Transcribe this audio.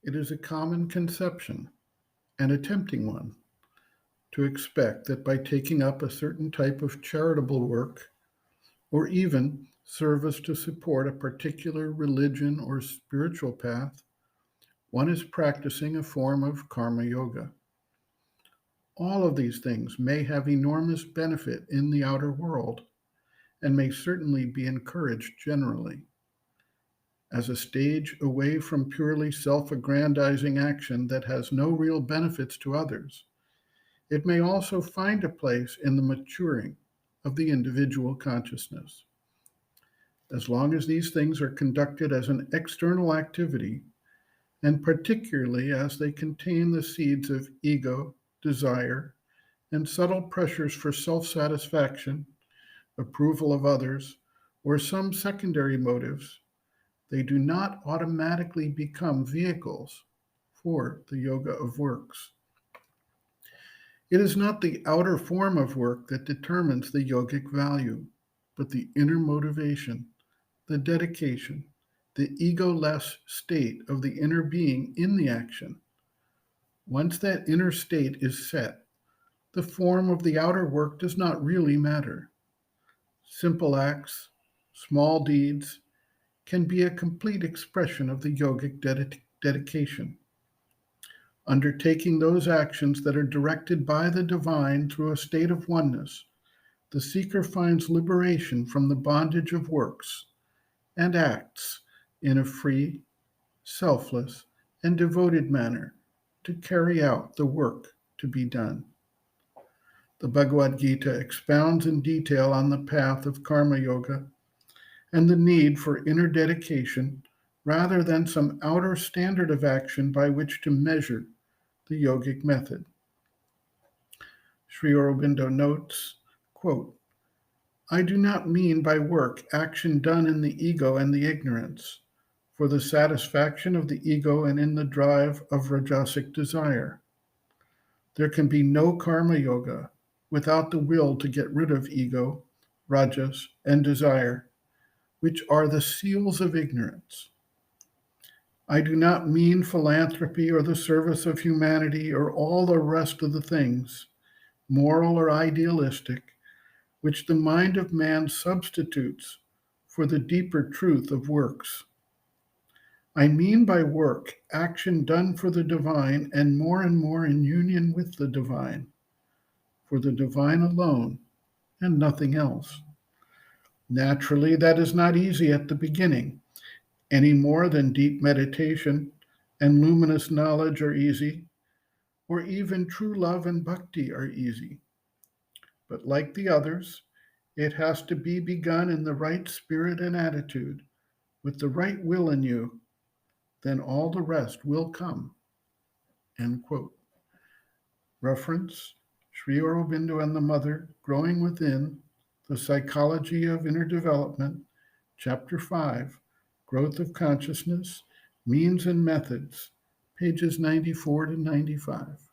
It is a common conception, and a tempting one, to expect that by taking up a certain type of charitable work, or even service to support a particular religion or spiritual path, one is practicing a form of karma yoga. All of these things may have enormous benefit in the outer world and may certainly be encouraged generally. As a stage away from purely self aggrandizing action that has no real benefits to others, it may also find a place in the maturing of the individual consciousness. As long as these things are conducted as an external activity, and particularly as they contain the seeds of ego, desire, and subtle pressures for self satisfaction, approval of others, or some secondary motives, they do not automatically become vehicles for the yoga of works. It is not the outer form of work that determines the yogic value, but the inner motivation, the dedication, the ego-less state of the inner being in the action. Once that inner state is set, the form of the outer work does not really matter. Simple acts, small deeds, can be a complete expression of the yogic dedication. Undertaking those actions that are directed by the divine through a state of oneness, the seeker finds liberation from the bondage of works and acts in a free, selfless, and devoted manner to carry out the work to be done. The Bhagavad Gita expounds in detail on the path of karma yoga and the need for inner dedication rather than some outer standard of action by which to measure the yogic method. Sri Aurobindo notes, quote, I do not mean by work action done in the ego and the ignorance, for the satisfaction of the ego and in the drive of rajasic desire. There can be no karma yoga without the will to get rid of ego, rajas, and desire, which are the seals of ignorance. I do not mean philanthropy or the service of humanity or all the rest of the things, moral or idealistic, which the mind of man substitutes for the deeper truth of works. I mean by work action done for the divine and more in union with the divine, for the divine alone and nothing else. Naturally, that is not easy at the beginning, any more than deep meditation and luminous knowledge are easy, or even true love and bhakti are easy. But like the others, it has to be begun in the right spirit and attitude, with the right will in you, then all the rest will come. End quote. Reference, Sri Aurobindo and the Mother, Growing Within, The Psychology of Inner Development, Chapter 5, Growth of Consciousness, Means and Methods, pages 94 to 95.